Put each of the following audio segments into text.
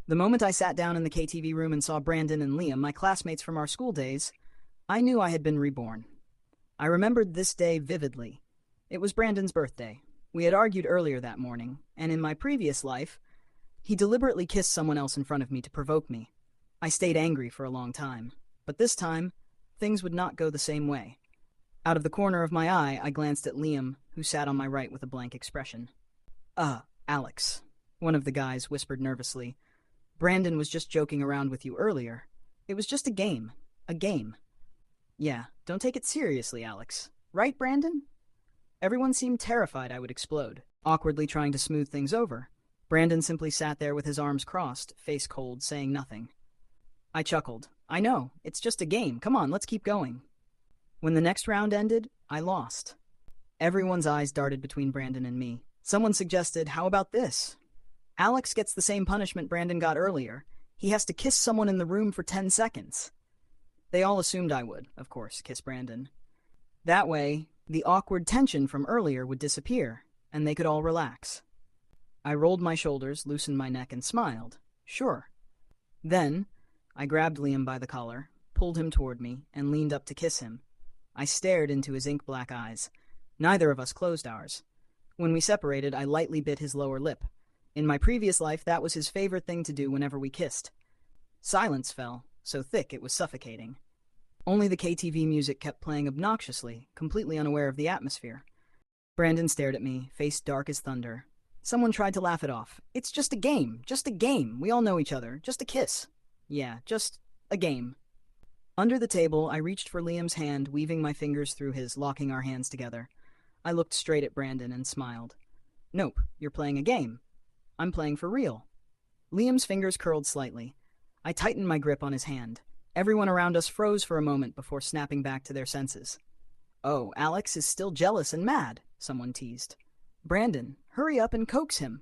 The moment I sat down in the KTV room and saw Brandon and Liam, my classmates from our school days, I knew I had been reborn. I remembered this day vividly. It was Brandon's birthday. We had argued earlier that morning, and in my previous life, he deliberately kissed someone else in front of me to provoke me. I stayed angry for a long time, but this time, things would not go the same way. Out of the corner of my eye, I glanced at Liam, who sat on my right with a blank expression. Alex, one of the guys whispered nervously. Brandon was just joking around with you earlier. It was just a game. A game. Yeah, don't take it seriously, Alex. Right, Brandon? Everyone seemed terrified I would explode, awkwardly trying to smooth things over. Brandon simply sat there with his arms crossed, face cold, saying nothing. I chuckled. I know, it's just a game. Come on, let's keep going. When the next round ended, I lost. Everyone's eyes darted between Brandon and me. Someone suggested, how about this? Alex gets the same punishment Brandon got earlier. He has to kiss someone in the room for 10 seconds. They all assumed I would, of course, kiss Brandon. That way, the awkward tension from earlier would disappear, and they could all relax. I rolled my shoulders, loosened my neck, and smiled. Sure. Then, I grabbed Liam by the collar, pulled him toward me, and leaned up to kiss him. I stared into his ink-black eyes. Neither of us closed ours. When we separated, I lightly bit his lower lip. In my previous life, that was his favorite thing to do whenever we kissed. Silence fell, so thick it was suffocating. Only the KTV music kept playing obnoxiously, completely unaware of the atmosphere. Brandon stared at me, face dark as thunder. Someone tried to laugh it off. It's just a game, just a game. We all know each other, just a kiss. Yeah, just a game. Under the table, I reached for Liam's hand, weaving my fingers through his, locking our hands together. I looked straight at Brandon and smiled. Nope, you're playing a game. I'm playing for real. Liam's fingers curled slightly. I tightened my grip on his hand. Everyone around us froze for a moment before snapping back to their senses. Oh, Alex is still jealous and mad, someone teased. Brandon, hurry up and coax him.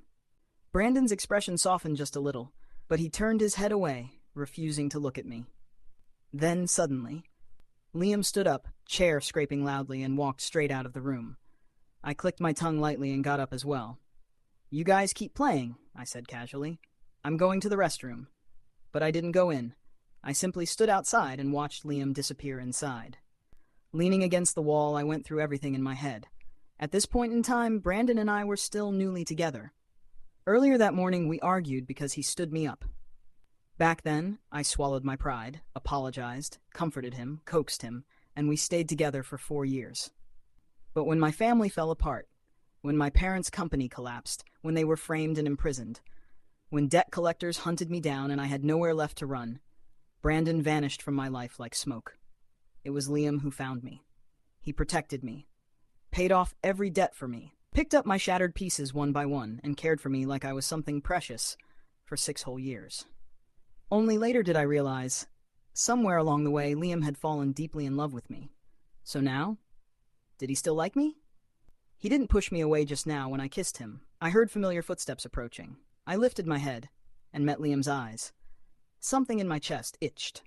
Brandon's expression softened just a little, but he turned his head away, refusing to look at me. Then, suddenly, Liam stood up, chair scraping loudly, and walked straight out of the room. I clicked my tongue lightly and got up as well. You guys keep playing, I said casually. I'm going to the restroom. But I didn't go in. I simply stood outside and watched Liam disappear inside. Leaning against the wall, I went through everything in my head. At this point in time, Brandon and I were still newly together. Earlier that morning, we argued because he stood me up. Back then, I swallowed my pride, apologized, comforted him, coaxed him, and we stayed together for 4 years. But when my family fell apart, when my parents' company collapsed, when they were framed and imprisoned, when debt collectors hunted me down and I had nowhere left to run, Brandon vanished from my life like smoke. It was Liam who found me. He protected me, paid off every debt for me, picked up my shattered pieces one by one, and cared for me like I was something precious for 6 whole years. Only later did I realize, somewhere along the way, Liam had fallen deeply in love with me. So now, did he still like me? He didn't push me away just now when I kissed him. I heard familiar footsteps approaching. I lifted my head and met Liam's eyes. Something in my chest itched.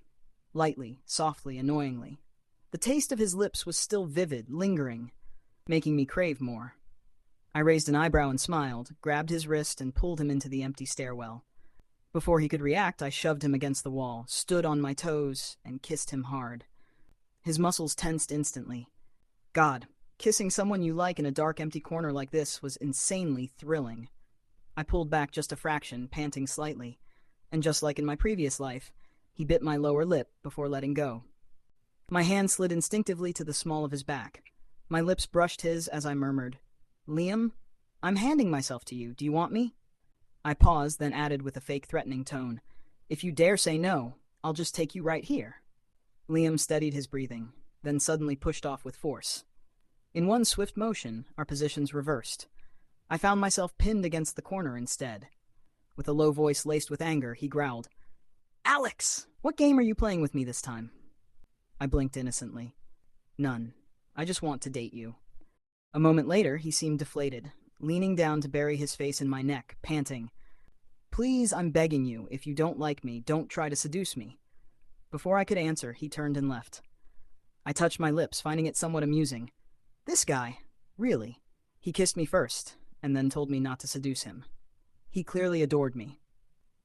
Lightly, softly, annoyingly. The taste of his lips was still vivid, lingering, making me crave more. I raised an eyebrow and smiled, grabbed his wrist and pulled him into the empty stairwell. Before he could react, I shoved him against the wall, stood on my toes, and kissed him hard. His muscles tensed instantly. God, kissing someone you like in a dark, empty corner like this was insanely thrilling. I pulled back just a fraction, panting slightly, and just like in my previous life, he bit my lower lip before letting go. My hand slid instinctively to the small of his back. My lips brushed his as I murmured, Liam, I'm handing myself to you. Do you want me? I paused, then added with a fake threatening tone, If you dare say no, I'll just take you right here. Liam steadied his breathing, then suddenly pushed off with force. In one swift motion, our positions reversed. I found myself pinned against the corner instead. With a low voice laced with anger, he growled, Alex, what game are you playing with me this time? I blinked innocently. None. I just want to date you. A moment later, he seemed deflated, leaning down to bury his face in my neck, panting, Please, I'm begging you, if you don't like me, don't try to seduce me. Before I could answer, he turned and left. I touched my lips, finding it somewhat amusing. This guy, really. He kissed me first, and then told me not to seduce him. He clearly adored me.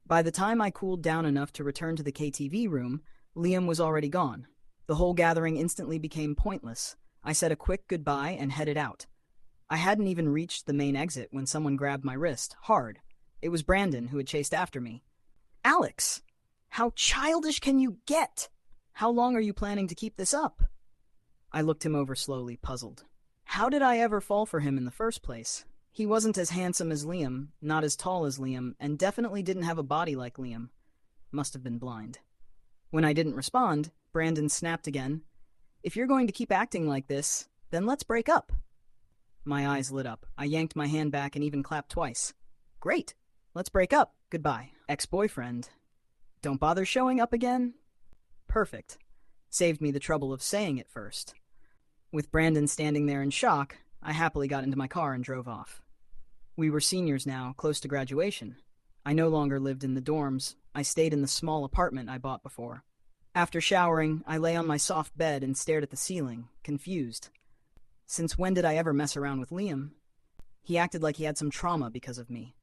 By the time I cooled down enough to return to the KTV room, Liam was already gone. The whole gathering instantly became pointless. I said a quick goodbye and headed out. I hadn't even reached the main exit when someone grabbed my wrist, hard. It was Brandon who had chased after me. "Alex! How childish can you get? How long are you planning to keep this up?" I looked him over slowly, puzzled. How did I ever fall for him in the first place? He wasn't as handsome as Liam, not as tall as Liam, and definitely didn't have a body like Liam. Must have been blind. When I didn't respond, Brandon snapped again. "If you're going to keep acting like this, then let's break up." My eyes lit up. I yanked my hand back and even clapped twice. "Great! Let's break up. Goodbye, ex-boyfriend. Don't bother showing up again?" Perfect. Saved me the trouble of saying it first. With Brandon standing there in shock, I happily got into my car and drove off. We were seniors now, close to graduation. I no longer lived in the dorms. I stayed in the small apartment I bought before. After showering, I lay on my soft bed and stared at the ceiling, confused. Since when did I ever mess around with Liam? He acted like he had some trauma because of me.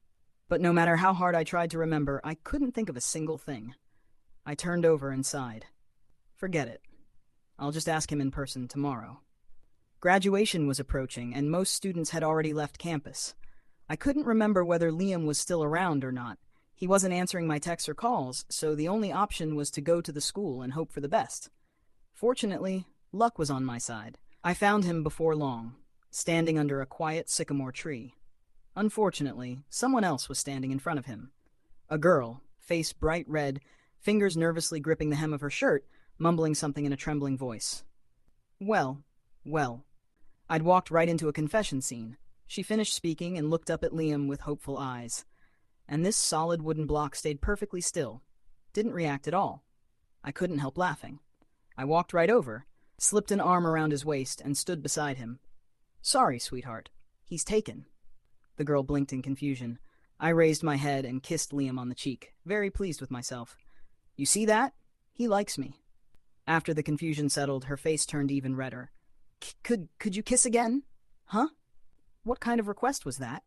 But no matter how hard I tried to remember, I couldn't think of a single thing. I turned over and sighed. Forget it. I'll just ask him in person tomorrow. Graduation was approaching, and most students had already left campus. I couldn't remember whether Liam was still around or not. He wasn't answering my texts or calls, so the only option was to go to the school and hope for the best. Fortunately, luck was on my side. I found him before long, standing under a quiet sycamore tree. Unfortunately, someone else was standing in front of him. A girl, face bright red, fingers nervously gripping the hem of her shirt, mumbling something in a trembling voice. Well. I'd walked right into a confession scene. She finished speaking and looked up at Liam with hopeful eyes. And this solid wooden block stayed perfectly still. Didn't react at all. I couldn't help laughing. I walked right over, slipped an arm around his waist, and stood beside him. "Sorry, sweetheart. He's taken." The girl blinked in confusion. I raised my head and kissed Liam on the cheek, very pleased with myself. "You see that? He likes me." After the confusion settled, her face turned even redder. Could you kiss again? Huh? What kind of request was that?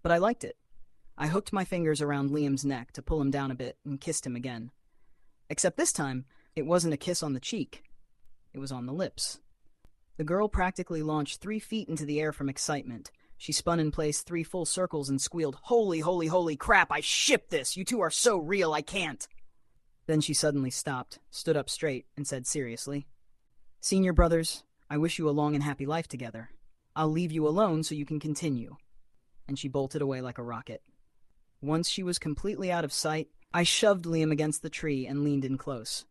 But I liked it. I hooked my fingers around Liam's neck to pull him down a bit and kissed him again. Except this time, it wasn't a kiss on the cheek. It was on the lips. The girl practically launched 3 feet into the air from excitement. She spun in place 3 full circles and squealed, holy crap, I ship this! You two are so real, I can't!" Then she suddenly stopped, stood up straight, and said seriously, "Senior brothers, I wish you a long and happy life together. I'll leave you alone so you can continue." And she bolted away like a rocket. Once she was completely out of sight, I shoved Liam against the tree and leaned in close.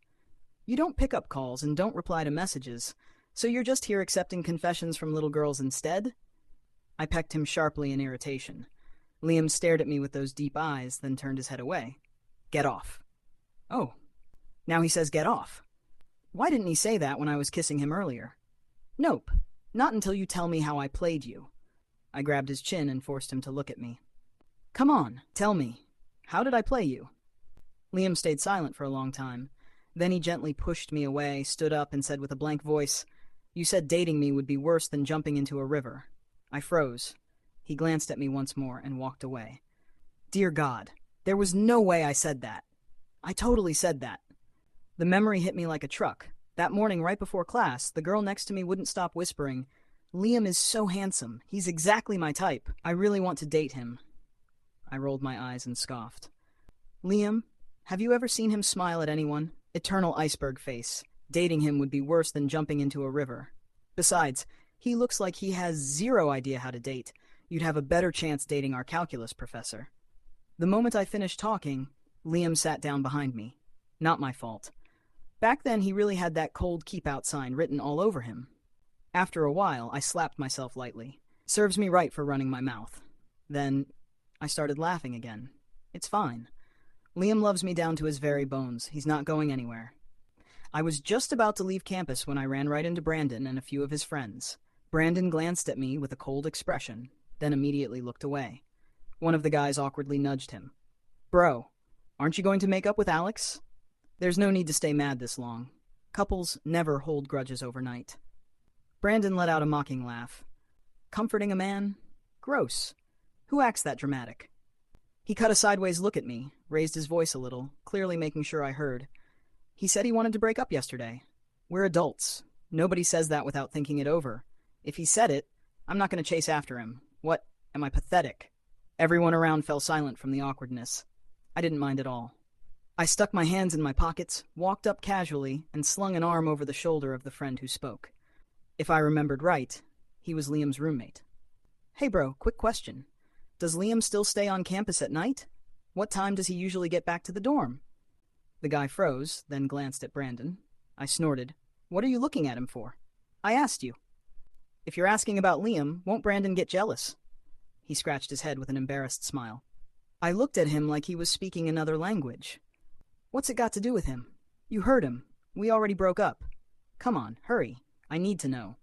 "You don't pick up calls and don't reply to messages, so you're just here accepting confessions from little girls instead?" I pecked him sharply in irritation. Liam stared at me with those deep eyes, then turned his head away. "Get off." Oh, now he says get off. Why didn't he say that when I was kissing him earlier? "Nope, not until you tell me how I played you." I grabbed his chin and forced him to look at me. "Come on, tell me. How did I play you?" Liam stayed silent for a long time. Then he gently pushed me away, stood up, and said with a blank voice, "You said dating me would be worse than jumping into a river." I froze. He glanced at me once more and walked away. Dear God, there was no way I said that. I totally said that. The memory hit me like a truck. That morning, right before class, the girl next to me wouldn't stop whispering, "Liam is so handsome. He's exactly my type. I really want to date him." I rolled my eyes and scoffed. "Liam, have you ever seen him smile at anyone? Eternal iceberg face. Dating him would be worse than jumping into a river. Besides, he looks like he has zero idea how to date. You'd have a better chance dating our calculus professor." The moment I finished talking, Liam sat down behind me. Not my fault. Back then, he really had that cold keep-out sign written all over him. After a while, I slapped myself lightly. Serves me right for running my mouth. Then, I started laughing again. It's fine. Liam loves me down to his very bones. He's not going anywhere. I was just about to leave campus when I ran right into Brandon and a few of his friends. Brandon glanced at me with a cold expression, then immediately looked away. One of the guys awkwardly nudged him. "Bro, aren't you going to make up with Alex?" There's no need to stay mad this long. Couples never hold grudges overnight. Brandon let out a mocking laugh. "Comforting a man? Gross. Who acts that dramatic?" He cut a sideways look at me, raised his voice a little, clearly making sure I heard. He said he wanted to break up yesterday. We're adults. Nobody says that without thinking it over. If he said it, I'm not going to chase after him. What? Am I pathetic? Everyone around fell silent from the awkwardness. I didn't mind at all. I stuck my hands in my pockets, walked up casually, and slung an arm over the shoulder of the friend who spoke. If I remembered right, he was Liam's roommate. Hey bro, quick question. Does Liam still stay on campus at night? What time does he usually get back to the dorm? The guy froze, then glanced at Brandon. I snorted. What are you looking at him for? I asked you. If you're asking about Liam, won't Brandon get jealous? He scratched his head with an embarrassed smile. I looked at him like he was speaking another language. What's it got to do with him? You heard him. We already broke up. Come on, hurry. I need to know.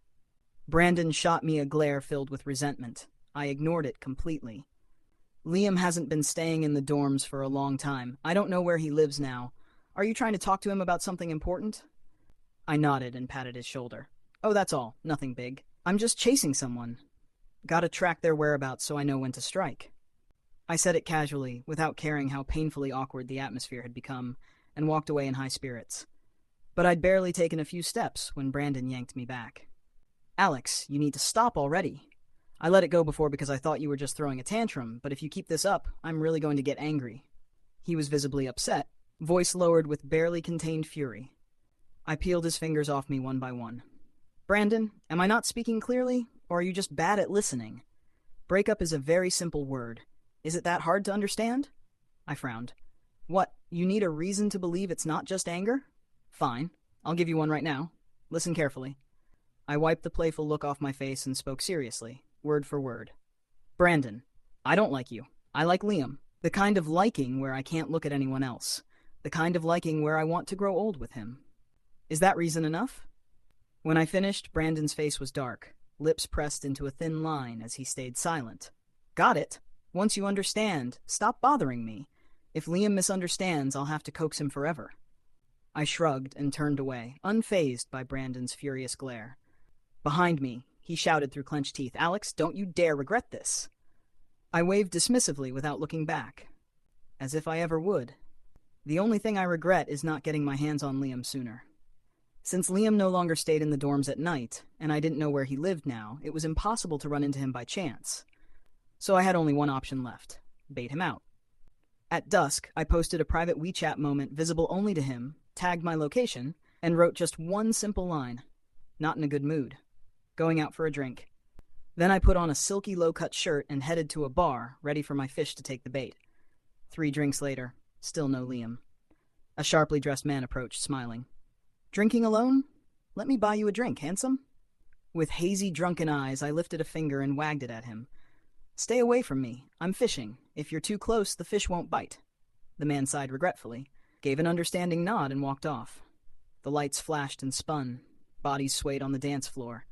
Brandon shot me a glare filled with resentment. I ignored it completely. Liam hasn't been staying in the dorms for a long time. I don't know where he lives now. Are you trying to talk to him about something important? I nodded and patted his shoulder. Oh, that's all. Nothing big. I'm just chasing someone. Gotta track their whereabouts so I know when to strike. I said it casually, without caring how painfully awkward the atmosphere had become, and walked away in high spirits. But I'd barely taken a few steps when Brandon yanked me back. Alex, you need to stop already. I let it go before because I thought you were just throwing a tantrum, but if you keep this up, I'm really going to get angry. He was visibly upset, voice lowered with barely contained fury. I peeled his fingers off me one by one. Brandon, am I not speaking clearly, or are you just bad at listening? Breakup is a very simple word. Is it that hard to understand? I frowned. What, you need a reason to believe it's not just anger? Fine, I'll give you one right now. Listen carefully. I wiped the playful look off my face and spoke seriously, word for word. Brandon, I don't like you. I like Liam. The kind of liking where I can't look at anyone else. The kind of liking where I want to grow old with him. Is that reason enough? When I finished, Brandon's face was dark, lips pressed into a thin line as he stayed silent. Got it. Once you understand, stop bothering me. If Liam misunderstands, I'll have to coax him forever. I shrugged and turned away, unfazed by Brandon's furious glare. Behind me, he shouted through clenched teeth, Alex, don't you dare regret this. I waved dismissively without looking back. As if I ever would. The only thing I regret is not getting my hands on Liam sooner. Since Liam no longer stayed in the dorms at night, and I didn't know where he lived now, it was impossible to run into him by chance. So I had only one option left, bait him out. At dusk, I posted a private WeChat moment visible only to him, tagged my location, and wrote just one simple line. Not in a good mood. Going out for a drink. Then I put on a silky low-cut shirt and headed to a bar, ready for my fish to take the bait. 3 drinks later, still no Liam. A sharply dressed man approached, smiling. Drinking alone? Let me buy you a drink, handsome. With hazy, drunken eyes, I lifted a finger and wagged it at him. Stay away from me. I'm fishing. If you're too close, the fish won't bite. The man sighed regretfully, gave an understanding nod, and walked off. The lights flashed and spun. Bodies swayed on the dance floor.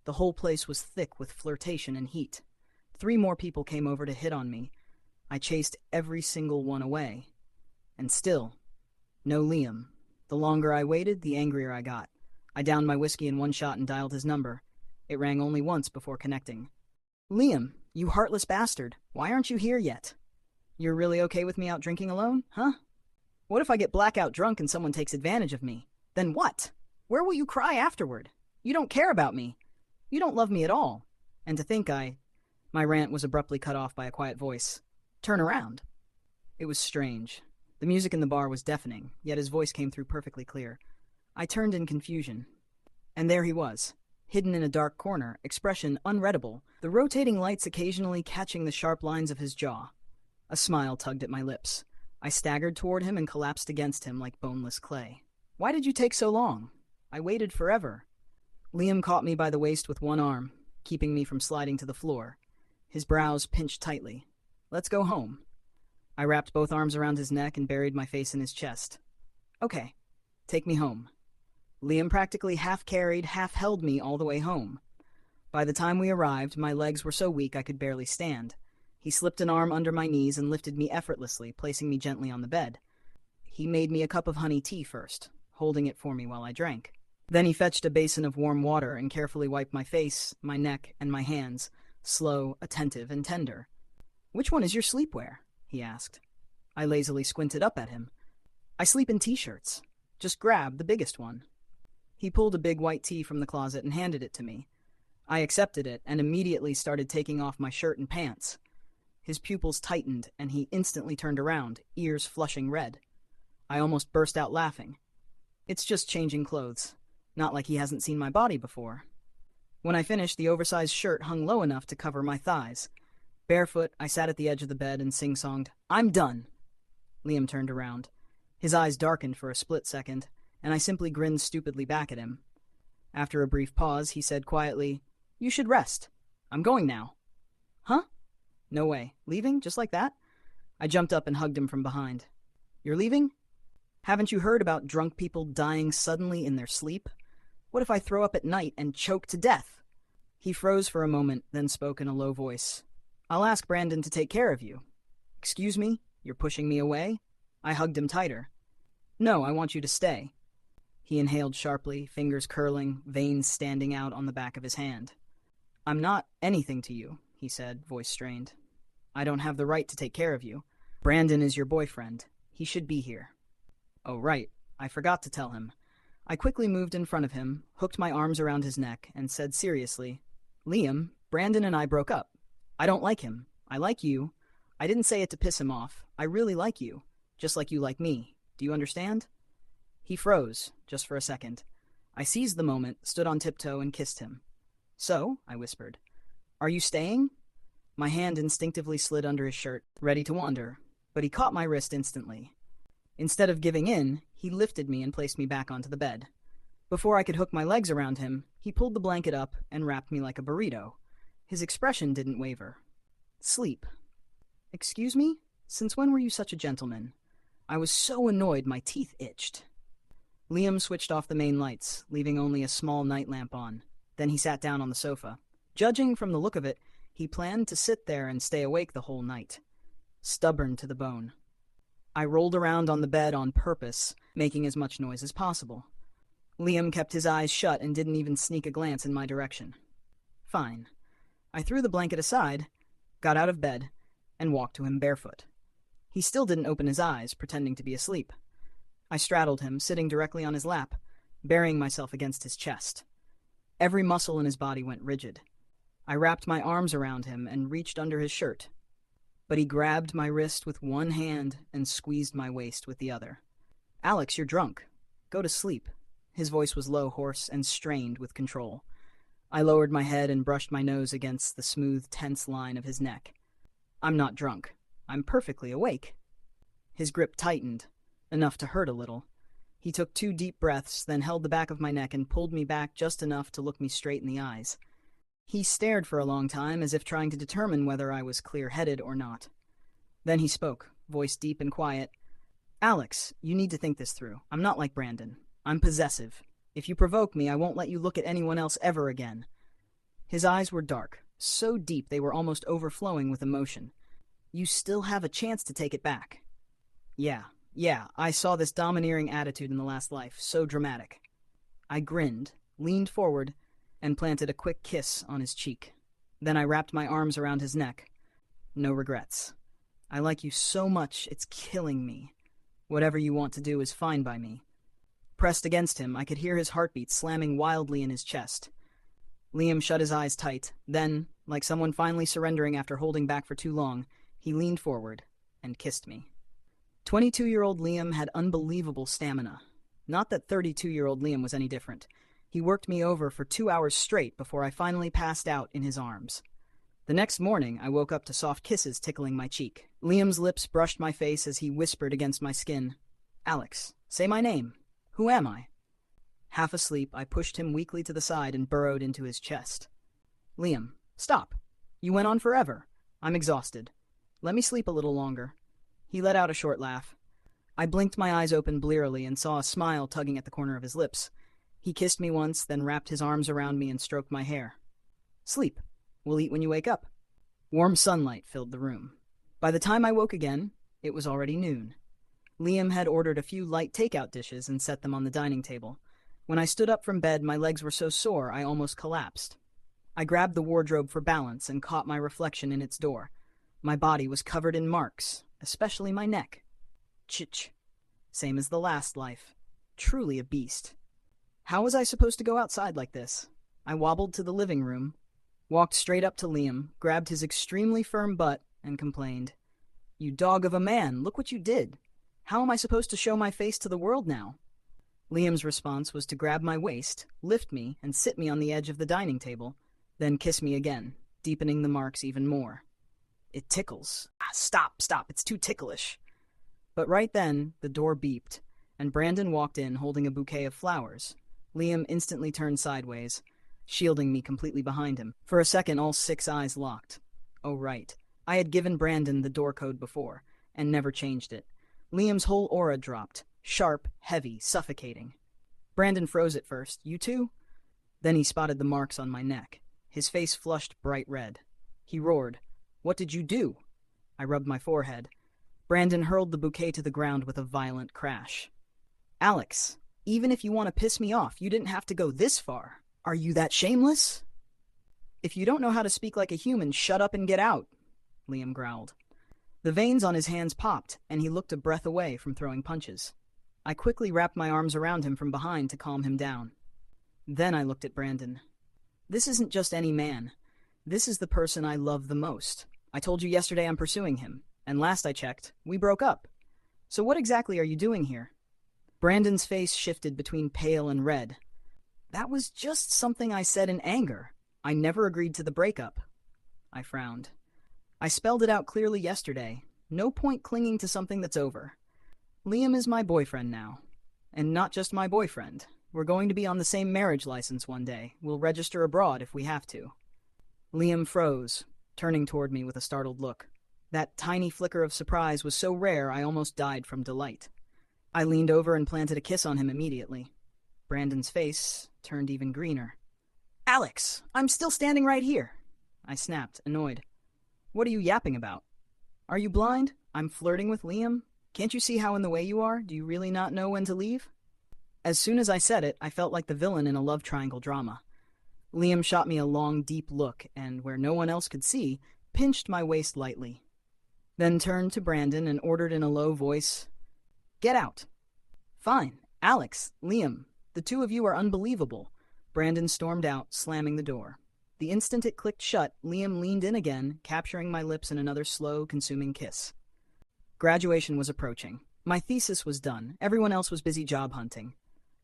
The whole place was thick with flirtation and heat. 3 more people came over to hit on me. I chased every single one away. And still, no Liam. The longer I waited, the angrier I got. I downed my whiskey in one shot and dialed his number. It rang only once before connecting. Liam, you heartless bastard. Why aren't you here yet? You're really okay with me out drinking alone, huh? What if I get blackout drunk and someone takes advantage of me? Then what? Where will you cry afterward? You don't care about me. You don't love me at all. And to think My rant was abruptly cut off by a quiet voice. Turn around. It was strange. The music in the bar was deafening, yet his voice came through perfectly clear. I turned in confusion. And there he was, hidden in a dark corner, expression unreadable, the rotating lights occasionally catching the sharp lines of his jaw. A smile tugged at my lips. I staggered toward him and collapsed against him like boneless clay. Why did you take so long? I waited forever. Liam caught me by the waist with one arm, keeping me from sliding to the floor. His brows pinched tightly. Let's go home. I wrapped both arms around his neck and buried my face in his chest. Okay, take me home. Liam practically half-carried, half-held me all the way home. By the time we arrived, my legs were so weak I could barely stand. He slipped an arm under my knees and lifted me effortlessly, placing me gently on the bed. He made me a cup of honey tea first, holding it for me while I drank. Then he fetched a basin of warm water and carefully wiped my face, my neck, and my hands, slow, attentive, and tender. Which one is your sleepwear? he asked. I lazily squinted up at him. I sleep in t-shirts. Just grab the biggest one. He pulled a big white tee from the closet and handed it to me. I accepted it and immediately started taking off my shirt and pants. His pupils tightened and he instantly turned around, ears flushing red. I almost burst out laughing. It's just changing clothes. Not like he hasn't seen my body before. When I finished, the oversized shirt hung low enough to cover my thighs. Barefoot, I sat at the edge of the bed and sing-songed, "I'm done." Liam turned around. His eyes darkened for a split second, and I simply grinned stupidly back at him. After a brief pause, he said quietly, "You should rest. I'm going now." "Huh? No way. Leaving? Just like that?" I jumped up and hugged him from behind. "You're leaving? Haven't you heard about drunk people dying suddenly in their sleep? What if I throw up at night and choke to death?" He froze for a moment, then spoke in a low voice. "I'll ask Brandon to take care of you." "Excuse me? You're pushing me away?" I hugged him tighter. "No, I want you to stay." He inhaled sharply, fingers curling, veins standing out on the back of his hand. "I'm not anything to you," he said, voice strained. "I don't have the right to take care of you. Brandon is your boyfriend. He should be here." "Oh, right. I forgot to tell him." I quickly moved in front of him, hooked my arms around his neck, and said seriously, "Liam, Brandon and I broke up. I don't like him. I like you. I didn't say it to piss him off. I really like you, just like you like me. Do you understand?" He froze, just for a second. I seized the moment, stood on tiptoe, and kissed him. "So," I whispered, "are you staying?" My hand instinctively slid under his shirt, ready to wander, but he caught my wrist instantly. Instead of giving in, he lifted me and placed me back onto the bed. Before I could hook my legs around him, he pulled the blanket up and wrapped me like a burrito. His expression didn't waver. "Sleep." "Excuse me? Since when were you such a gentleman?" I was so annoyed my teeth itched. Liam switched off the main lights, leaving only a small night lamp on. Then he sat down on the sofa. Judging from the look of it, he planned to sit there and stay awake the whole night. Stubborn to the bone. I rolled around on the bed on purpose, making as much noise as possible. Liam kept his eyes shut and didn't even sneak a glance in my direction. Fine. I threw the blanket aside, got out of bed, and walked to him barefoot. He still didn't open his eyes, pretending to be asleep. I straddled him, sitting directly on his lap, burying myself against his chest. Every muscle in his body went rigid. I wrapped my arms around him and reached under his shirt. But he grabbed my wrist with one hand and squeezed my waist with the other. "Alex, you're drunk. Go to sleep." His voice was low, hoarse, and strained with control. I lowered my head and brushed my nose against the smooth, tense line of his neck. "I'm not drunk. I'm perfectly awake." His grip tightened, enough to hurt a little. He took 2 deep breaths, then held the back of my neck and pulled me back just enough to look me straight in the eyes. He stared for a long time, as if trying to determine whether I was clear-headed or not. Then he spoke, voice deep and quiet. "Alex, you need to think this through. I'm not like Brandon. I'm possessive. If you provoke me, I won't let you look at anyone else ever again." His eyes were dark, so deep they were almost overflowing with emotion. "You still have a chance to take it back." Yeah, I saw this domineering attitude in the last life, so dramatic. I grinned, leaned forward, and planted a quick kiss on his cheek. Then I wrapped my arms around his neck. "No regrets. I like you so much, it's killing me. Whatever you want to do is fine by me." Pressed against him, I could hear his heartbeat slamming wildly in his chest. Liam shut his eyes tight. Then, like someone finally surrendering after holding back for too long, he leaned forward and kissed me. 22-year-old Liam had unbelievable stamina. Not that 32-year-old Liam was any different. He worked me over for 2 hours straight before I finally passed out in his arms. The next morning, I woke up to soft kisses tickling my cheek. Liam's lips brushed my face as he whispered against my skin, "Alex, say my name. Who am I?" Half asleep, I pushed him weakly to the side and burrowed into his chest. "Liam, stop. You went on forever. I'm exhausted. Let me sleep a little longer." He let out a short laugh. I blinked my eyes open blearily and saw a smile tugging at the corner of his lips. He kissed me once, then wrapped his arms around me and stroked my hair. "Sleep. We'll eat when you wake up." Warm sunlight filled the room. By the time I woke again, it was already noon. Liam had ordered a few light takeout dishes and set them on the dining table. When I stood up from bed, my legs were so sore I almost collapsed. I grabbed the wardrobe for balance and caught my reflection in its door. My body was covered in marks, especially my neck. Chich. Same as the last life. Truly a beast. How was I supposed to go outside like this? I wobbled to the living room, walked straight up to Liam, grabbed his extremely firm butt, and complained, "You dog of a man, look what you did. How am I supposed to show my face to the world now?" Liam's response was to grab my waist, lift me, and sit me on the edge of the dining table, then kiss me again, deepening the marks even more. "It tickles." Stop, it's too ticklish." But right then, the door beeped, and Brandon walked in holding a bouquet of flowers. Liam instantly turned sideways, shielding me completely behind him. For a second, all 6 eyes locked. Oh, right. I had given Brandon the door code before, and never changed it. Liam's whole aura dropped. Sharp, heavy, suffocating. Brandon froze at first. "You too?" Then he spotted the marks on my neck. His face flushed bright red. He roared, "What did you do?" I rubbed my forehead. Brandon hurled the bouquet to the ground with a violent crash. "Alex, even if you want to piss me off, you didn't have to go this far. Are you that shameless?" "If you don't know how to speak like a human, shut up and get out," Liam growled. The veins on his hands popped, and he looked a breath away from throwing punches. I quickly wrapped my arms around him from behind to calm him down. Then I looked at Brandon. "This isn't just any man. This is the person I love the most. I told you yesterday I'm pursuing him, and last I checked, we broke up. So what exactly are you doing here?" Brandon's face shifted between pale and red. "That was just something I said in anger. I never agreed to the breakup." I frowned. "I spelled it out clearly yesterday. No point clinging to something that's over. Liam is my boyfriend now. And not just my boyfriend. We're going to be on the same marriage license one day. We'll register abroad if we have to." Liam froze, turning toward me with a startled look. That tiny flicker of surprise was so rare I almost died from delight. I leaned over and planted a kiss on him immediately. Brandon's face turned even greener. "Alex, I'm still standing right here," I snapped, annoyed. "What are you yapping about? Are you blind? I'm flirting with Liam. Can't you see how in the way you are? Do you really not know when to leave?" As soon as I said it, I felt like the villain in a love triangle drama. Liam shot me a long, deep look, and where no one else could see, pinched my waist lightly. Then turned to Brandon and ordered in a low voice, "Get out." "Fine. Alex, Liam, the two of you are unbelievable." Brandon stormed out, slamming the door. The instant it clicked shut, Liam leaned in again, capturing my lips in another slow, consuming kiss. Graduation was approaching. My thesis was done. Everyone else was busy job hunting.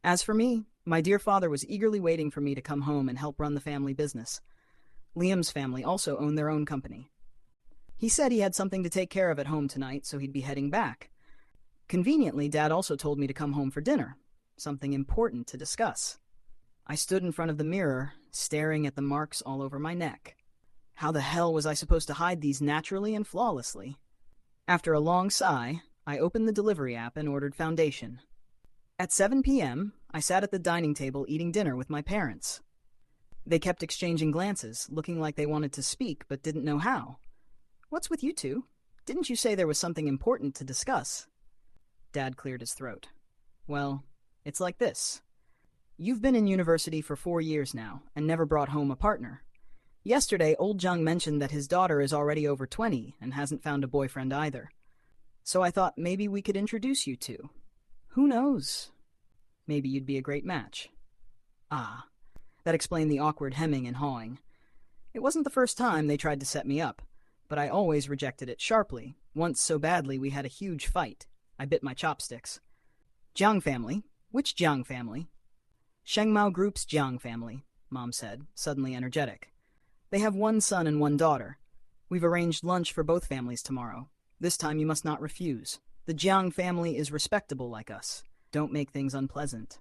As for me, my dear father was eagerly waiting for me to come home and help run the family business. Liam's family also owned their own company. He said he had something to take care of at home tonight, so he'd be heading back. Conveniently, Dad also told me to come home for dinner. Something important to discuss. I stood in front of the mirror, staring at the marks all over my neck. How the hell was I supposed to hide these naturally and flawlessly? After a long sigh, I opened the delivery app and ordered foundation. At 7 p.m., I sat at the dining table eating dinner with my parents. They kept exchanging glances, looking like they wanted to speak but didn't know how. "What's with you two? Didn't you say there was something important to discuss?" Dad cleared his throat. "Well, it's like this. You've been in university for 4 years now and never brought home a partner. Yesterday, old Jang mentioned that his daughter is already over 20 and hasn't found a boyfriend either. So I thought maybe we could introduce you two. Who knows? Maybe you'd be a great match." Ah, that explained the awkward hemming and hawing. It wasn't the first time they tried to set me up, but I always rejected it sharply, once so badly we had a huge fight. I bit my chopsticks. "Jiang family? Which Jiang family?" "Shengmao Group's Jiang family," Mom said, suddenly energetic. "They have one son and one daughter. We've arranged lunch for both families tomorrow. This time you must not refuse. The Jiang family is respectable like us. Don't make things unpleasant."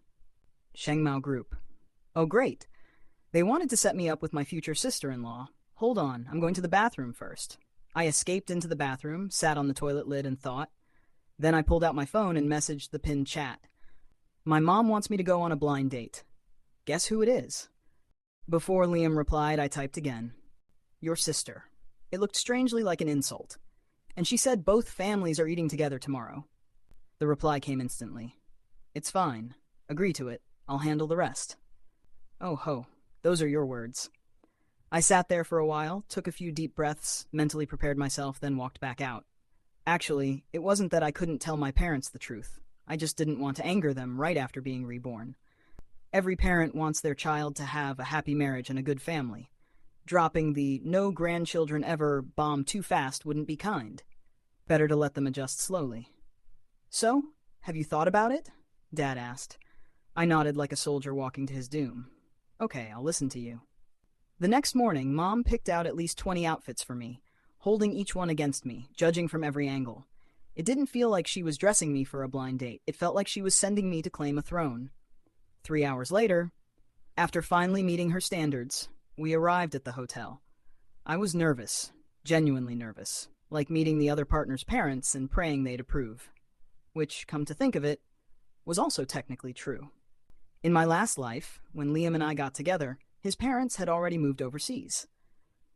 Shengmao Group. Oh, great. They wanted to set me up with my future sister-in-law. Hold on, I'm going to the bathroom first. I escaped into the bathroom, sat on the toilet lid and thought. Then I pulled out my phone and messaged the pinned chat. "My mom wants me to go on a blind date. Guess who it is?" Before Liam replied, I typed again. "Your sister." It looked strangely like an insult. And she said both families are eating together tomorrow. The reply came instantly. "It's fine. Agree to it. I'll handle the rest." Oh ho, those are your words. I sat there for a while, took a few deep breaths, mentally prepared myself, then walked back out. Actually, it wasn't that I couldn't tell my parents the truth. I just didn't want to anger them right after being reborn. Every parent wants their child to have a happy marriage and a good family. Dropping the no grandchildren ever bomb too fast wouldn't be kind. Better to let them adjust slowly. So, have you thought about it? Dad asked. I nodded like a soldier walking to his doom. Okay, I'll listen to you. The next morning, Mom picked out at least 20 outfits for me, holding each one against me, judging from every angle. It didn't feel like she was dressing me for a blind date. It felt like she was sending me to claim a throne. 3 hours later, after finally meeting her standards, we arrived at the hotel. I was nervous, genuinely nervous, like meeting the other partner's parents and praying they'd approve. Which, come to think of it, was also technically true. In my last life, when Liam and I got together, his parents had already moved overseas.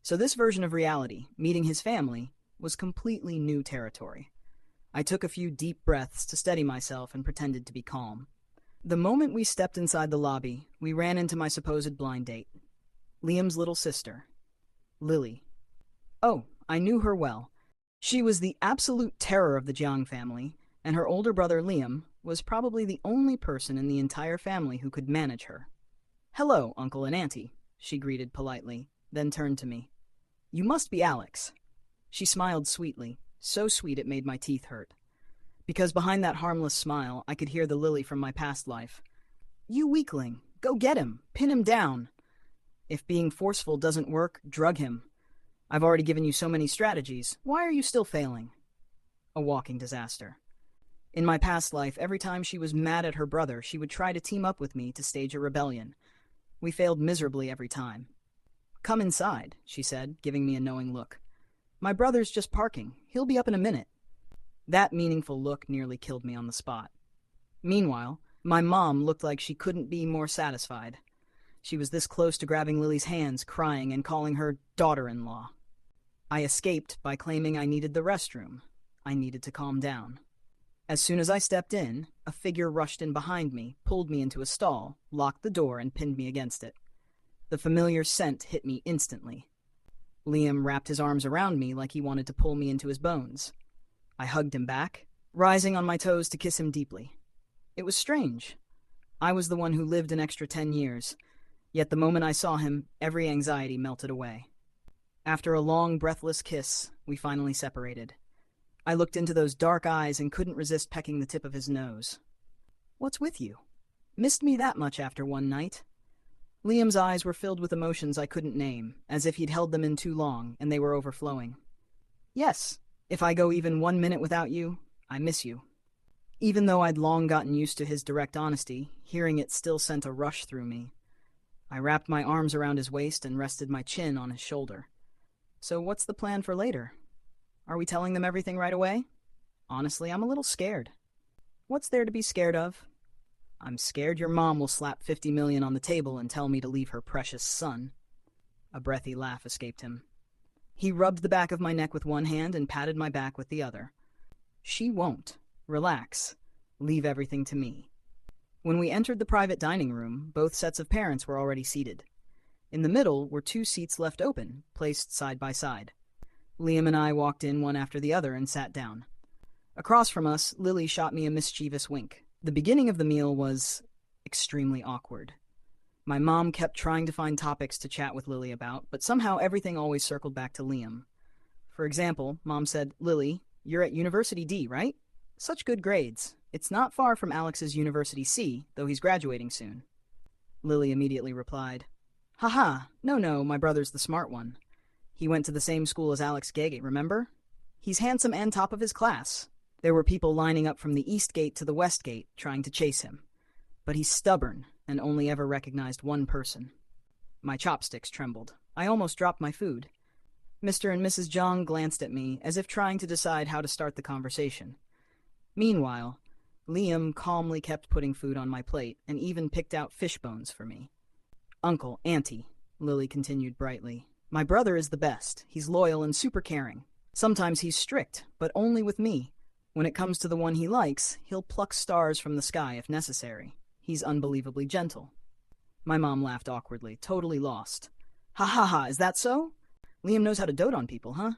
So this version of reality, meeting his family, was completely new territory. I took a few deep breaths to steady myself and pretended to be calm. The moment we stepped inside the lobby, we ran into my supposed blind date. Liam's little sister, Lily. Oh, I knew her well. She was the absolute terror of the Jang family, and her older brother Liam was probably the only person in the entire family who could manage her. Hello, Uncle and Auntie, she greeted politely, then turned to me. You must be Alex. She smiled sweetly, so sweet it made my teeth hurt. Because behind that harmless smile, I could hear the Lily from my past life. You weakling, go get him, pin him down. If being forceful doesn't work, drug him. I've already given you so many strategies. Why are you still failing? A walking disaster. In my past life, every time she was mad at her brother, she would try to team up with me to stage a rebellion. We failed miserably every time. Come inside, she said, giving me a knowing look. My brother's just parking. He'll be up in a minute. That meaningful look nearly killed me on the spot. Meanwhile, my mom looked like she couldn't be more satisfied. She was this close to grabbing Lily's hands, crying and calling her daughter-in-law. I escaped by claiming I needed the restroom. I needed to calm down. As soon as I stepped in, a figure rushed in behind me, pulled me into a stall, locked the door, and pinned me against it. The familiar scent hit me instantly. Liam wrapped his arms around me like he wanted to pull me into his bones. I hugged him back, rising on my toes to kiss him deeply. It was strange. I was the one who lived an extra 10 years, yet the moment I saw him, every anxiety melted away. After a long, breathless kiss, we finally separated. I looked into those dark eyes and couldn't resist pecking the tip of his nose. What's with you? Missed me that much after one night? Liam's eyes were filled with emotions I couldn't name, as if he'd held them in too long and they were overflowing. Yes, if I go even 1 minute without you, I miss you. Even though I'd long gotten used to his direct honesty, hearing it still sent a rush through me. I wrapped my arms around his waist and rested my chin on his shoulder. So what's the plan for later? Are we telling them everything right away? Honestly, I'm a little scared. What's there to be scared of? I'm scared your mom will slap 50 million on the table and tell me to leave her precious son. A breathy laugh escaped him. He rubbed the back of my neck with one hand and patted my back with the other. She won't. Relax. Leave everything to me. When we entered the private dining room, both sets of parents were already seated. In the middle were 2 seats left open, placed side by side. Liam and I walked in one after the other and sat down. Across from us, Lily shot me a mischievous wink. The beginning of the meal was extremely awkward. My mom kept trying to find topics to chat with Lily about, but somehow everything always circled back to Liam. For example, Mom said, Lily, you're at University D, right? Such good grades. It's not far from Alex's University C, though he's graduating soon. Lily immediately replied, Haha, no, my brother's the smart one. He went to the same school as Alex Gege, remember? He's handsome and top of his class. There were people lining up from the East Gate to the West Gate, trying to chase him. But he's stubborn, and only ever recognized one person. My chopsticks trembled. I almost dropped my food. Mr. and Mrs. Jang glanced at me, as if trying to decide how to start the conversation. Meanwhile, Liam calmly kept putting food on my plate, and even picked out fish bones for me. Uncle, Auntie, Lily continued brightly. My brother is the best. He's loyal and super caring. Sometimes he's strict, but only with me. When it comes to the one he likes, he'll pluck stars from the sky if necessary. He's unbelievably gentle. My mom laughed awkwardly, totally lost. Ha ha ha, is that so? Liam knows how to dote on people, huh?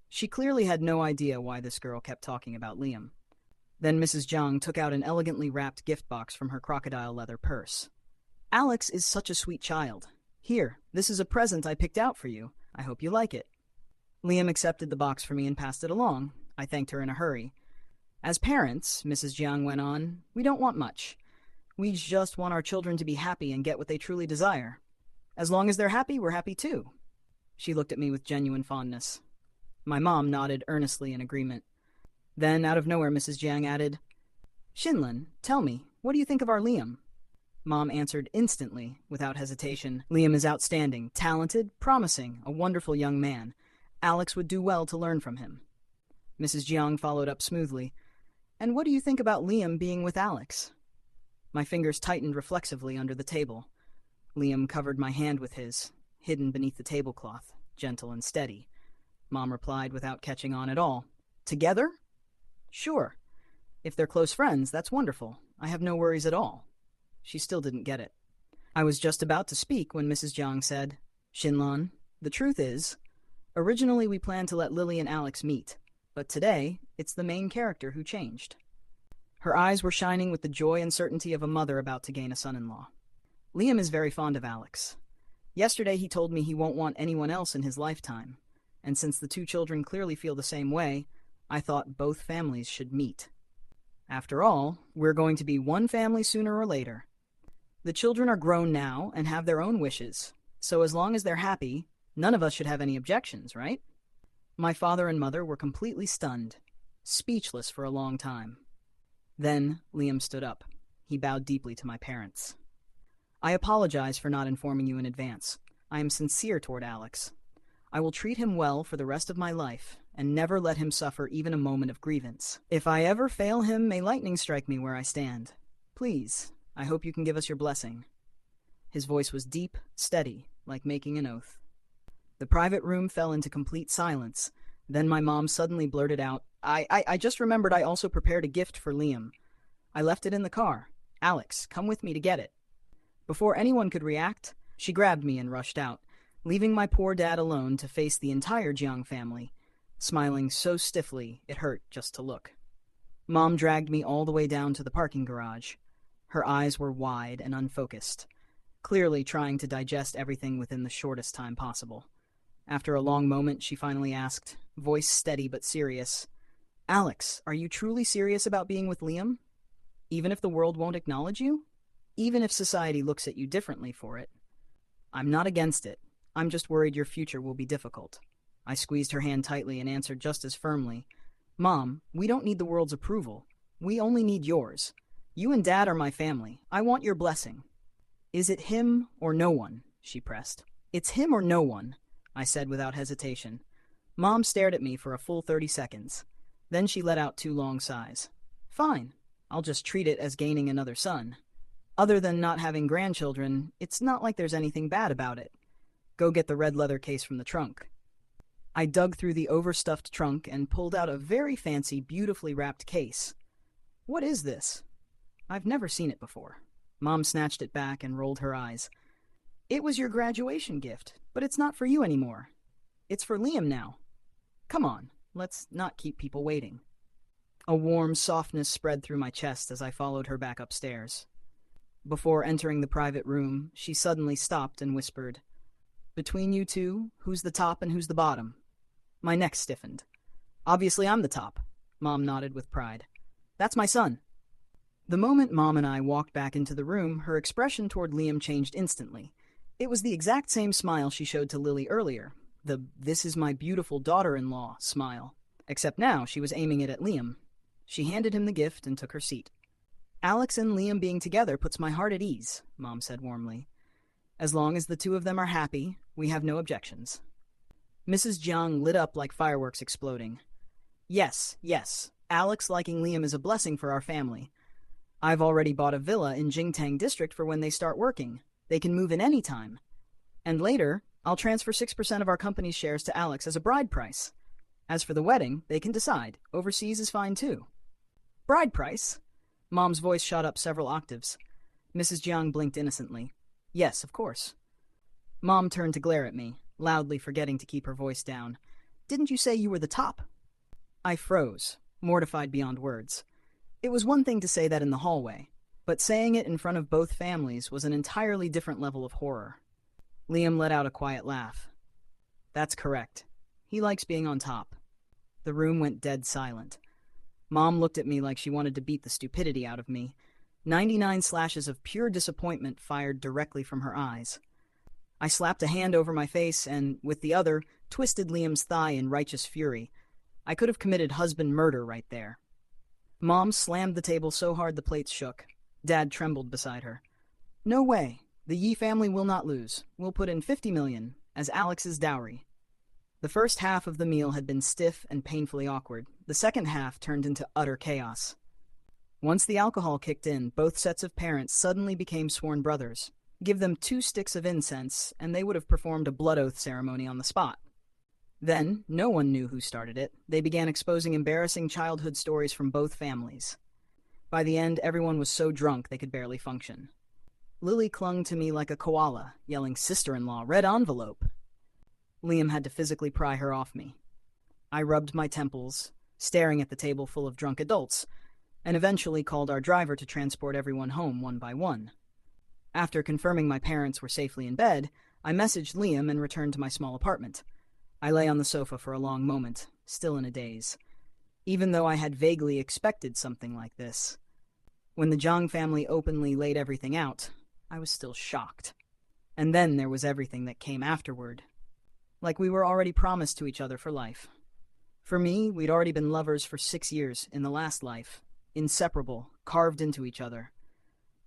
She clearly had no idea why this girl kept talking about Liam. Then Mrs. Jang took out an elegantly wrapped gift box from her crocodile leather purse. Alex is such a sweet child. Here, this is a present I picked out for you. I hope you like it. Liam accepted the box for me and passed it along. I thanked her in a hurry. As parents, Mrs. Jiang went on, we don't want much. We just want our children to be happy and get what they truly desire. As long as they're happy, we're happy too. She looked at me with genuine fondness. My mom nodded earnestly in agreement. Then, out of nowhere, Mrs. Jiang added, Shinlin, tell me, what do you think of our Liam? Mom answered instantly, without hesitation. Liam is outstanding, talented, promising, a wonderful young man. Alex would do well to learn from him. Mrs. Jiang followed up smoothly. And what do you think about Liam being with Alex? My fingers tightened reflexively under the table. Liam covered my hand with his, hidden beneath the tablecloth, gentle and steady. Mom replied without catching on at all. Together? Sure. If they're close friends, that's wonderful. I have no worries at all. She still didn't get it. I was just about to speak when Mrs. Jiang said, Shinlan, the truth is, originally we planned to let Lily and Alex meet, but today it's the main character who changed. Her eyes were shining with the joy and certainty of a mother about to gain a son-in-law. Liam is very fond of Alex. Yesterday he told me he won't want anyone else in his lifetime, and since the two children clearly feel the same way, I thought both families should meet. After all, we're going to be one family sooner or later. The children are grown now and have their own wishes, so as long as they're happy, none of us should have any objections, right? My father and mother were completely stunned, speechless for a long time. Then Liam stood up. He bowed deeply to my parents. I apologize for not informing you in advance. I am sincere toward Alex. I will treat him well for the rest of my life and never let him suffer even a moment of grievance. If I ever fail him, may lightning strike me where I stand. Please, I hope you can give us your blessing. His voice was deep, steady, like making an oath. The private room fell into complete silence. Then my mom suddenly blurted out, I just remembered I also prepared a gift for Liam. I left it in the car. Alex, come with me to get it. Before anyone could react, she grabbed me and rushed out, leaving my poor dad alone to face the entire Jiang family, smiling so stiffly it hurt just to look. Mom dragged me all the way down to the parking garage. Her eyes were wide and unfocused, clearly trying to digest everything within the shortest time possible. After a long moment, she finally asked, voice steady but serious, Alex, are you truly serious about being with Liam? Even if the world won't acknowledge you? Even if society looks at you differently for it? I'm not against it. I'm just worried your future will be difficult. I squeezed her hand tightly and answered just as firmly, Mom, we don't need the world's approval. We only need yours. You and Dad are my family. I want your blessing. Is it him or no one? She pressed. It's him or no one, I said without hesitation. Mom stared at me for a full 30 seconds. Then she let out 2 long sighs. Fine. I'll just treat it as gaining another son. Other than not having grandchildren, it's not like there's anything bad about it. Go get the red leather case from the trunk. I dug through the overstuffed trunk and pulled out a very fancy, beautifully wrapped case. What is this? I've never seen it before. Mom snatched it back and rolled her eyes. It was your graduation gift, but it's not for you anymore. It's for Liam now. Come on, let's not keep people waiting. A warm softness spread through my chest as I followed her back upstairs. Before entering the private room, she suddenly stopped and whispered, Between you two, who's the top and who's the bottom? My neck stiffened. Obviously I'm the top, Mom nodded with pride. That's my son. The moment Mom and I walked back into the room, her expression toward Liam changed instantly. It was the exact same smile she showed to Lily earlier, the "this is my beautiful daughter-in-law" smile, except now she was aiming it at Liam. She handed him the gift and took her seat. Alex and Liam being together puts my heart at ease, Mom said warmly. As long as the two of them are happy, we have no objections. Mrs. Jiang lit up like fireworks exploding. Yes, Alex liking Liam is a blessing for our family. I've already bought a villa in Jingtang district for when they start working. They can move in any time. And later, I'll transfer 6% of our company's shares to Alex as a bride price. As for the wedding, they can decide. Overseas is fine too. Bride price? Mom's voice shot up several octaves. Mrs. Jiang blinked innocently. Yes, of course. Mom turned to glare at me, loudly forgetting to keep her voice down. Didn't you say you were the top?" I froze, mortified beyond words. It was one thing to say that in the hallway, but saying it in front of both families was an entirely different level of horror. Liam let out a quiet laugh. "That's correct. He likes being on top." The room went dead silent. Mom looked at me like she wanted to beat the stupidity out of me. 99 slashes of pure disappointment fired directly from her eyes. I slapped a hand over my face and, with the other, twisted Liam's thigh in righteous fury. I could have committed husband murder right there. Mom slammed the table so hard the plates shook. Dad trembled beside her. "No way. The Yi family will not lose. We'll put in 50 million as Alex's dowry." The first half of the meal had been stiff and painfully awkward. The second half turned into utter chaos. Once the alcohol kicked in, both sets of parents suddenly became sworn brothers. Give them 2 sticks of incense, and they would have performed a blood oath ceremony on the spot. Then, no one knew who started it. They began exposing embarrassing childhood stories from both families. By the end, everyone was so drunk they could barely function. Lily clung to me like a koala, yelling, "Sister-in-law, red envelope!" Liam had to physically pry her off me. I rubbed my temples, staring at the table full of drunk adults, and eventually called our driver to transport everyone home one by one. After confirming my parents were safely in bed, I messaged Liam and returned to my small apartment. I lay on the sofa for a long moment, still in a daze, even though I had vaguely expected something like this. When the Jang family openly laid everything out, I was still shocked. And then there was everything that came afterward. Like we were already promised to each other for life. For me, we'd already been lovers for 6 years in the last life, inseparable, carved into each other.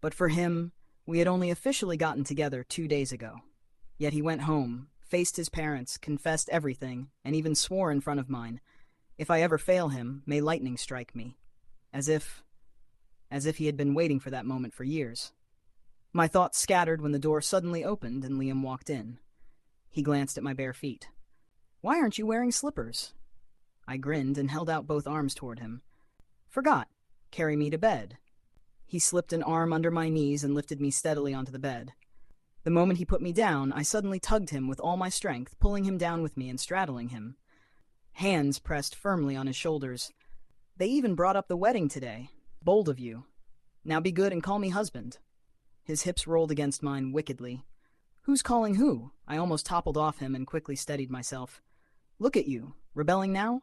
But for him, we had only officially gotten together 2 days ago. Yet he went home, faced his parents, confessed everything, and even swore in front of mine, "If I ever fail him, may lightning strike me." As if he had been waiting for that moment for years. My thoughts scattered when the door suddenly opened and Liam walked in. He glanced at my bare feet. "Why aren't you wearing slippers?" I grinned and held out both arms toward him. "Forgot. Carry me to bed." He slipped an arm under my knees and lifted me steadily onto the bed. The moment he put me down, I suddenly tugged him with all my strength, pulling him down with me and straddling him. Hands pressed firmly on his shoulders. "They even brought up the wedding today. Bold of you. Now be good and call me husband." His hips rolled against mine wickedly. "Who's calling who?" I almost toppled off him and quickly steadied myself. "Look at you. Rebelling now?"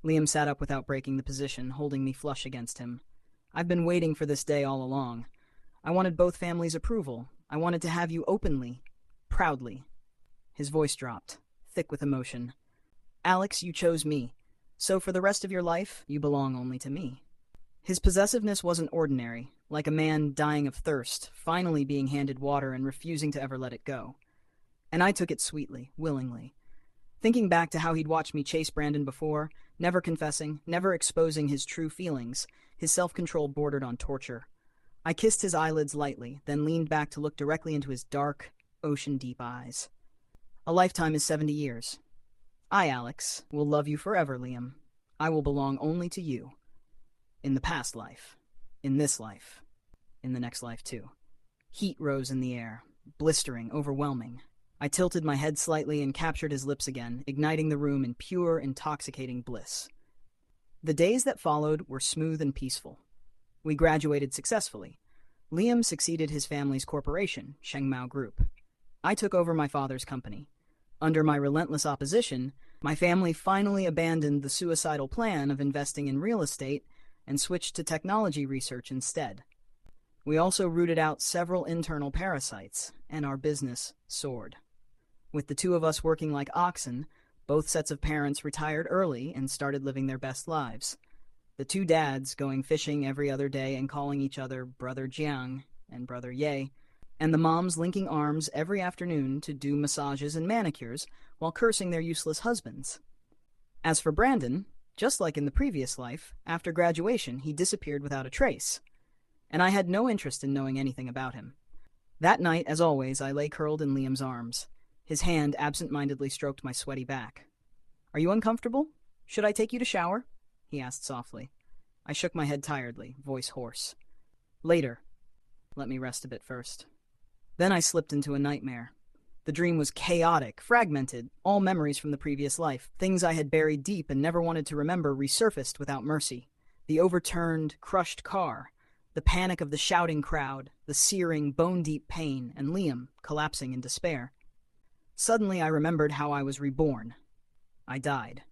Liam sat up without breaking the position, holding me flush against him. "I've been waiting for this day all along. I wanted both families' approval. I wanted to have you openly, proudly." His voice dropped, thick with emotion. "Alex, you chose me. So for the rest of your life, you belong only to me." His possessiveness wasn't ordinary, like a man dying of thirst, finally being handed water and refusing to ever let it go. And I took it sweetly, willingly. Thinking back to how he'd watched me chase Brandon before, never confessing, never exposing his true feelings, his self-control bordered on torture. I kissed his eyelids lightly, then leaned back to look directly into his dark, ocean-deep eyes. "A lifetime is 70 years. I, Alex, will love you forever, Liam. I will belong only to you. In the past life. In this life. In the next life, too." Heat rose in the air, blistering, overwhelming. I tilted my head slightly and captured his lips again, igniting the room in pure, intoxicating bliss. The days that followed were smooth and peaceful. We graduated successfully. Liam succeeded his family's corporation, Shengmao Group. I took over my father's company. Under my relentless opposition, my family finally abandoned the suicidal plan of investing in real estate and switched to technology research instead. We also rooted out several internal parasites, and our business soared. With the two of us working like oxen, both sets of parents retired early and started living their best lives. The two dads going fishing every other day and calling each other Brother Jiang and Brother Ye, and the moms linking arms every afternoon to do massages and manicures while cursing their useless husbands. As for Brandon, just like in the previous life, after graduation he disappeared without a trace, and I had no interest in knowing anything about him. That night, as always, I lay curled in Liam's arms. His hand absent-mindedly stroked my sweaty back. "Are you uncomfortable? Should I take you to shower?" he asked softly. I shook my head tiredly, voice hoarse. "Later. Let me rest a bit first." Then I slipped into a nightmare. The dream was chaotic, fragmented, all memories from the previous life. Things I had buried deep and never wanted to remember resurfaced without mercy. The overturned, crushed car, the panic of the shouting crowd, the searing, bone-deep pain, and Liam collapsing in despair. Suddenly I remembered how I was reborn. I died.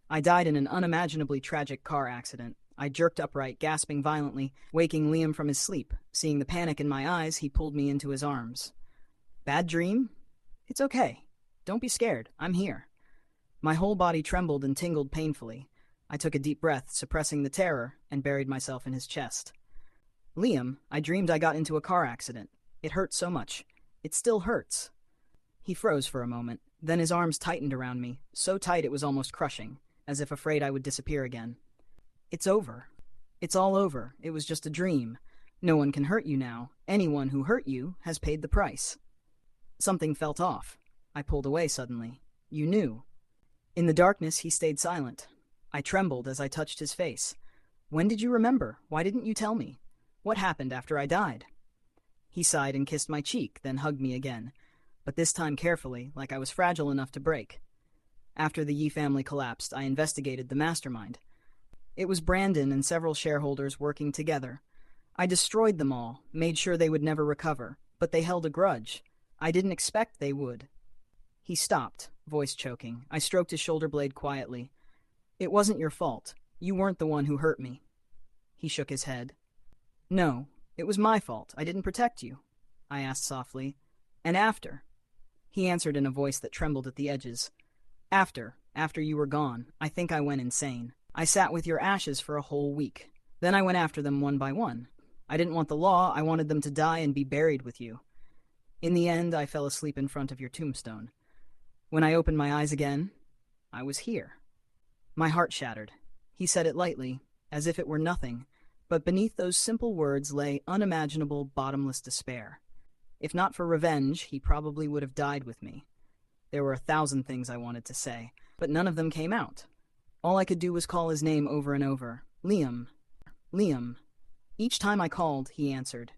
I died in an unimaginably tragic car accident. I jerked upright, gasping violently, waking Liam from his sleep. Seeing the panic in my eyes, he pulled me into his arms. Bad dream? It's okay. Don't be scared. I'm here. My whole body trembled and tingled painfully. I took a deep breath, suppressing the terror, and buried myself in his chest. Liam, I dreamed I got into a car accident. It hurt so much. It still hurts. He froze for a moment. Then his arms tightened around me, so tight it was almost crushing, as if afraid I would disappear again. It's over. It's all over. It was just a dream. No one can hurt you now. Anyone who hurt you has paid the price. Something felt off. I pulled away suddenly. You knew. In the darkness, he stayed silent. I trembled as I touched his face. When did you remember? Why didn't you tell me? What happened after I died? He sighed and kissed my cheek, then hugged me again, but this time carefully, like I was fragile enough to break. After the Yi family collapsed, I investigated the mastermind. It was Brandon and several shareholders working together. I destroyed them all, made sure they would never recover, but they held a grudge. I didn't expect they would. He stopped, voice choking. I stroked his shoulder blade quietly. It wasn't your fault. You weren't the one who hurt me. He shook his head. No, it was my fault. I didn't protect you. I asked softly. And after? He answered in a voice that trembled at the edges. After you were gone, I think I went insane. I sat with your ashes for a whole week. Then I went after them one by one. I didn't want the law. I wanted them to die and be buried with you. In the end, I fell asleep in front of your tombstone. When I opened my eyes again, I was here. My heart shattered. He said it lightly, as if it were nothing, but beneath those simple words lay unimaginable, bottomless despair. If not for revenge, he probably would have died with me. There were 1,000 things I wanted to say, but none of them came out. All I could do was call his name over and over. Liam. Liam. Each time I called, he answered.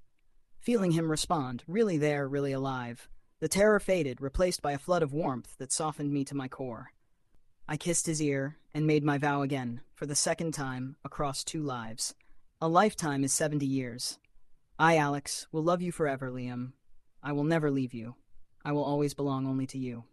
Feeling him respond, really there, really alive. The terror faded, replaced by a flood of warmth that softened me to my core. I kissed his ear and made my vow again, for the second time, across 2 lives. A lifetime is 70 years. I, Alex, will love you forever, Liam. I will never leave you. I will always belong only to you.